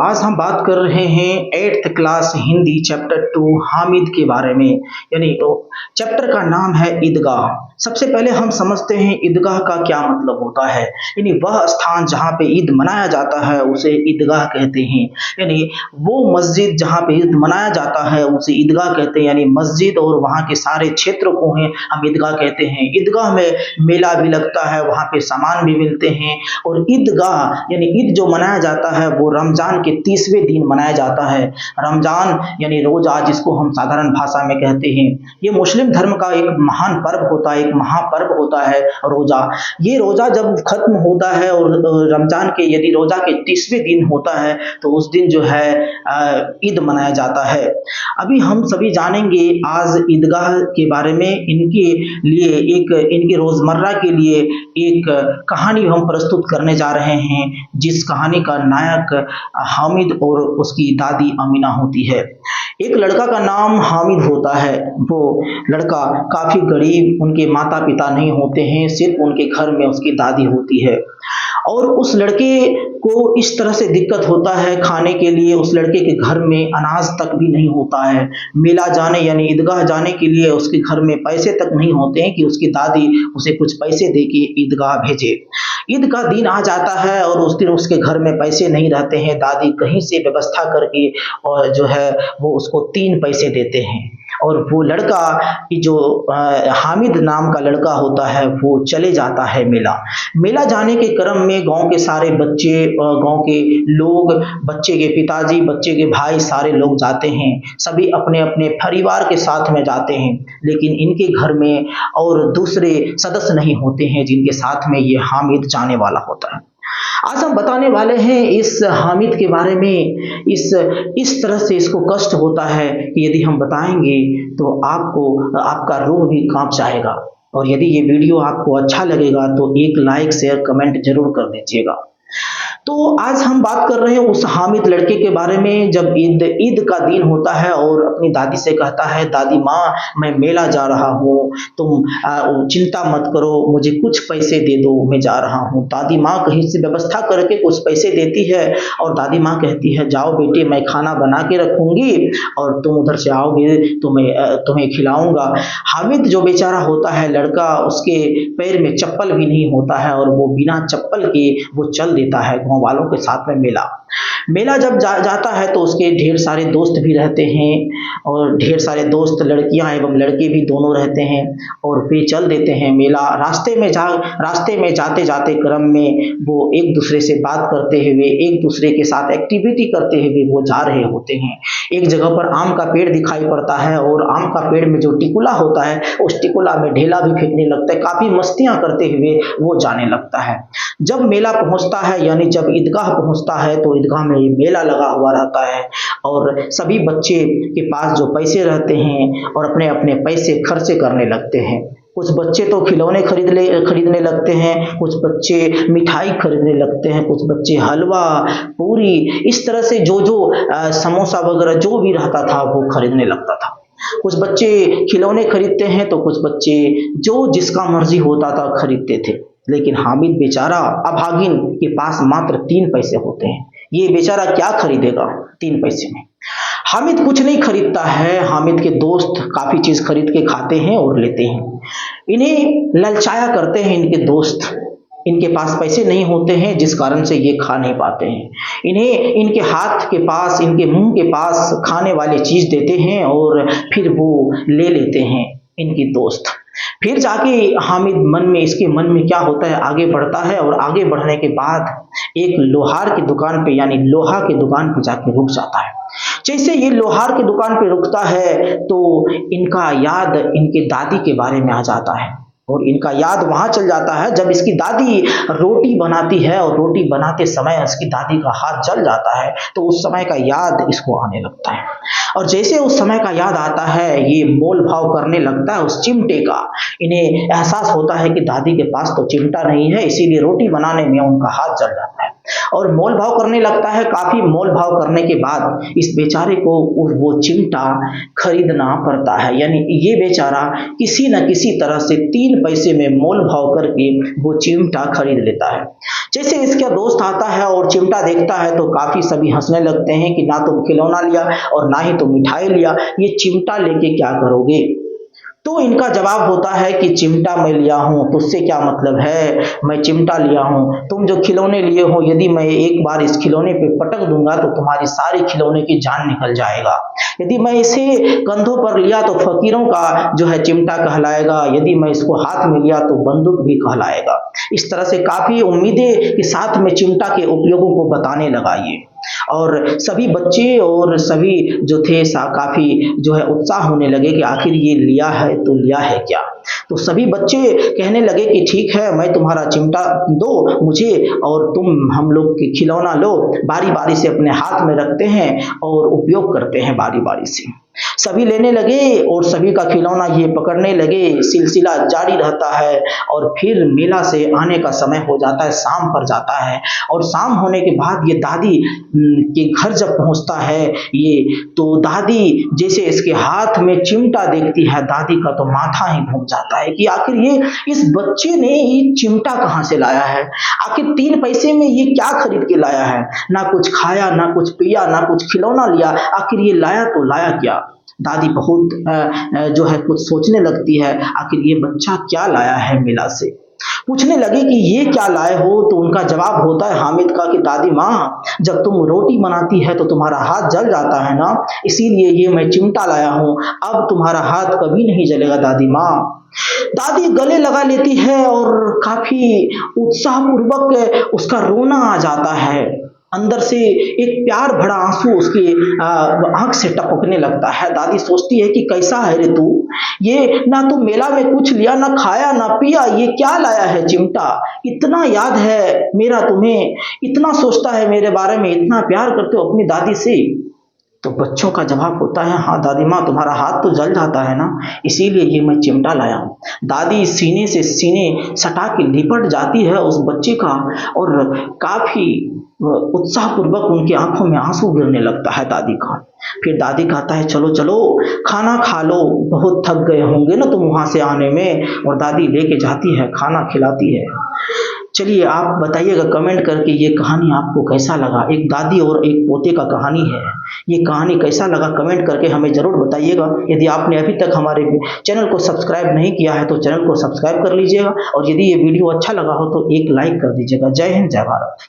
आज हम बात कर रहे हैं 8th class Hindi chapter 2 Hamid के बारे में। यानी तो चैप्टर का नाम है ईदगाह। सबसे पहले हम समझते हैं ईदगाह का क्या मतलब होता है। यानी वह स्थान जहाँ पे ईद मनाया जाता है उसे ईदगाह कहते हैं। यानी वो मस्जिद जहाँ पे ईद मनाया जाता है उसे ईदगाह कहते हैं। यानी मस्जिद और वहाँ के सारे क्षेत्र को हैं हम ईदगाह कहते हैं। ईदगाह में मेला भी लगता है, वहाँ पे सामान भी मिलते हैं। और ईदगाह यानी ईद जो मनाया जाता है वो रमजान के 30वें दिन मनाया जाता है। रमजान यानी रोजा जिसको हम साधारण भाषा में कहते हैं। ये मुस्लिम धर्म का एक महान पर्व होता है, एक महापर्व होता है रोजा। ये रोजा जब खत्म होता है और रमजान के यदि रोजा के 30वें दिन होता है तो उस दिन जो है ईद मनाया जाता है। अभी हम सभी जानेंगे आज ईदगाह के बारे में। इनके लिए इनके रोजमर्रा के लिए एक कहानी हम प्रस्तुत करने जा रहे हैं, जिस कहानी का नायक हामिद और उसकी दादी अमीना होती है। एक लड़का का नाम हामिद होता है। वो लड़का काफी गरीब, उनके माता पिता नहीं होते हैं, सिर्फ उनके घर में उसकी दादी होती है। और उस लड़के को इस तरह से दिक्कत होता है खाने के लिए, उस लड़के के घर में अनाज तक भी नहीं होता है। मेला जाने यानी ईदगाह जाने के लिए उसके घर में पैसे तक नहीं होते हैं कि उसकी दादी उसे कुछ पैसे दे के ईदगाह भेजे। ईद का दिन आ जाता है और उस दिन उसके घर में पैसे नहीं रहते हैं। दादी कहीं से व्यवस्था करके और जो है वो उसको 3 पैसे देते हैं। और वो लड़का जो हामिद नाम का लड़का होता है वो चले जाता है मेला जाने के क्रम में गांव के सारे बच्चे, गांव के लोग, बच्चे के पिताजी, बच्चे के भाई, सारे लोग जाते हैं। सभी अपने अपने परिवार के साथ में जाते हैं, लेकिन इनके घर में और दूसरे सदस्य नहीं होते हैं जिनके साथ में ये हामिद जाने वाला होता है। आज हम बताने वाले हैं इस हामिद के बारे में। इस तरह से इसको कष्ट होता है कि यदि हम बताएंगे तो आपका रूह भी कांप जाएगा। और यदि ये वीडियो आपको अच्छा लगेगा तो एक लाइक, शेयर, कमेंट जरूर कर दीजिएगा। तो आज हम बात कर रहे हैं उस हामिद लड़के के बारे में। जब ईद का दिन होता है और अपनी दादी से कहता है, दादी माँ मैं मेला जा रहा हूँ, तुम चिंता मत करो, मुझे कुछ पैसे दे दो, मैं जा रहा हूँ। दादी माँ कहीं से व्यवस्था करके कुछ पैसे देती है और दादी माँ कहती है, जाओ बेटे मैं खाना बना के रखूंगी और तुम उधर से आओगे तो मैं तुम्हें खिलाऊंगा। हामिद जो बेचारा होता है लड़का, उसके पैर में चप्पल भी नहीं होता है और वो बिना चप्पल के वो चल देता है गाँव वालों के साथ में मेला जब जाता है तो उसके ढेर सारे दोस्त भी रहते हैं और ढेर सारे दोस्त लड़कियां एवं लड़के भी दोनों रहते हैं और वे चल देते हैं मेला। रास्ते में जाते जाते क्रम में वो एक दूसरे से बात करते हुए, एक दूसरे के साथ एक्टिविटी करते हुए वो जा रहे होते हैं। एक जगह पर आम का पेड़ दिखाई पड़ता है और आम का पेड़ में जो टिकुला होता है उस टिकुला में ढेला भी फेंकने लगता है। काफी मस्तियां करते हुए वो जाने लगता है। जब मेला पहुंचता है यानी जब ईदगाह पहुंचता है तो ईदगाह में ये मेला लगा हुआ रहता है और सभी बच्चे के पास जो पैसे रहते हैं और अपने अपने पैसे खर्चे करने लगते हैं। कुछ बच्चे तो खिलौने खरीदने लगते हैं, कुछ बच्चे मिठाई खरीदने लगते हैं, कुछ बच्चे हलवा, पूरी, इस तरह से जो समोसा वगैरह जो भी रहता था वो खरीदने लगता था। कुछ बच्चे खिलौने खरीदते हैं तो कुछ बच्चे जो जिसका मर्जी होता था खरीदते थे। लेकिन हामिद बेचारा अभागिन के पास मात्र 3 पैसे होते हैं। ये बेचारा क्या खरीदेगा 3 पैसे में। हामिद कुछ नहीं खरीदता है। हामिद के दोस्त काफी चीज खरीद के खाते हैं और लेते हैं। इन्हें ललचाया करते हैं इनके दोस्त। इनके पास पैसे नहीं होते हैं जिस कारण से ये खा नहीं पाते हैं। इन्हें इनके हाथ के पास, इनके मुंह के पास खाने वाली चीज देते हैं और फिर वो ले लेते हैं इनके दोस्त। फिर जाके हामिद इसके मन में क्या होता है, आगे बढ़ता है और आगे बढ़ने के बाद एक लोहार की दुकान पे यानी लोहा की दुकान पे जाके रुक जाता है। जैसे ये लोहार की दुकान पे रुकता है तो इनका याद इनके दादी के बारे में आ जाता है और इनका याद वहां चल जाता है जब इसकी दादी रोटी बनाती है और रोटी बनाते समय इसकी दादी का हाथ जल जाता है तो उस समय का याद इसको आने लगता है। और जैसे उस समय का याद आता है ये मोल भाव करने लगता है उस चिमटे का। इन्हें एहसास होता है कि दादी के पास तो चिमटा नहीं है, इसीलिए रोटी बनाने में उनका हाथ जल जाता है। और मोल भाव करने लगता है। काफी मोल भाव करने के बाद इस बेचारे को वो चिमटा खरीदना पड़ता है। यानी ये बेचारा किसी न किसी तरह से 3 पैसे में मोल भाव करके वो चिमटा खरीद लेता है। जैसे इसका दोस्त आता है और चिमटा देखता है तो काफी सभी हंसने लगते हैं कि ना तुम खिलौना लिया और ना ही तुम मिठाई लिया, ये चिमटा लेके क्या करोगे। तो इनका जवाब होता है कि चिमटा मैं लिया हूं, तुझसे क्या मतलब है, मैं चिमटा लिया हूं। तुम जो खिलौने लिए हो, यदि मैं एक बार इस खिलौने पे पटक दूंगा तो तुम्हारी सारी खिलौने की जान निकल जाएगा। यदि मैं इसे कंधों पर लिया तो फकीरों का जो है चिमटा कहलाएगा, यदि मैं इसको हाथ में लिया तो बंदूक भी कहलाएगा। इस तरह से काफी उम्मीदें के साथ में चिमटा के उपयोगों को बताने लगा ये। और सभी बच्चे और सभी जो थे काफी जो है उत्साह होने लगे कि आखिर ये लिया है तो लिया है क्या। तो सभी बच्चे कहने लगे कि ठीक है, मैं तुम्हारा चिमटा दो मुझे और तुम हम लोग के खिलौना लो, बारी बारी से अपने हाथ में रखते हैं और उपयोग करते हैं बारी बारी से। सभी लेने लगे और सभी का खिलौना ये पकड़ने लगे। सिलसिला जारी रहता है और फिर मेला से आने का समय हो जाता है, शाम पर जाता है। और शाम होने के बाद ये दादी के घर जब पहुंचता है ये, तो दादी जैसे इसके हाथ में चिमटा देखती है, दादी का तो माथा ही घूम जाता है कि आखिर ये इस बच्चे ने ये चिमटा कहां से लाया है। आखिर 3 पैसे में ये क्या खरीद के लाया है। ना कुछ खाया, ना कुछ पिया, ना कुछ खिलौना लिया, आखिर ये लाया तो लाया क्या। दादी बहुत जो है कुछ सोचने लगती है, आखिर ये बच्चा क्या लाया है मेला से। पूछने लगे कि ये क्या लाए हो, तो उनका जवाब होता है हामिद का कि दादी माँ, जब तुम रोटी बनाती है तो तुम्हारा हाथ जल जाता है ना, इसीलिए ये मैं चिमटा लाया हूँ, अब तुम्हारा हाथ कभी नहीं जलेगा दादी माँ। दादी गले लगा लेती है और काफी उत्साहपूर्वक उसका रोना आ जाता है। अंदर से एक प्यार भरा आंसू उसकी आंख से टपकने लगता है। दादी सोचती है कि कैसा है रे तू, ये ना तू मेला में कुछ लिया, ना खाया, ना पिया, ये क्या लाया है चिमटा। इतना याद है मेरा तुम्हें, इतना सोचता है मेरे बारे में, इतना प्यार करते हो अपनी दादी से। तो बच्चों का जवाब होता है हाँ दादी माँ, तुम्हारा हाथ तो जल जाता है ना, इसीलिए ये मैं चिमटा लाया हूँ। दादी सीने से सीने सटा के लिपट जाती है उस बच्चे का और काफी उत्साहपूर्वक उनकी आंखों में आंसू गिरने लगता है दादी का। फिर दादी कहता है चलो चलो खाना खा लो, बहुत थक गए होंगे ना तुम वहां से आने में। और दादी लेके जाती है, खाना खिलाती है। चलिए आप बताइएगा कमेंट करके ये कहानी आपको कैसा लगा। एक दादी और एक पोते का कहानी है, ये कहानी कैसा लगा कमेंट करके हमें जरूर बताइएगा। यदि आपने अभी तक हमारे चैनल को सब्सक्राइब नहीं किया है तो चैनल को सब्सक्राइब कर लीजिएगा और यदि ये वीडियो अच्छा लगा हो तो एक लाइक कर दीजिएगा। जय हिंद, जय भारत।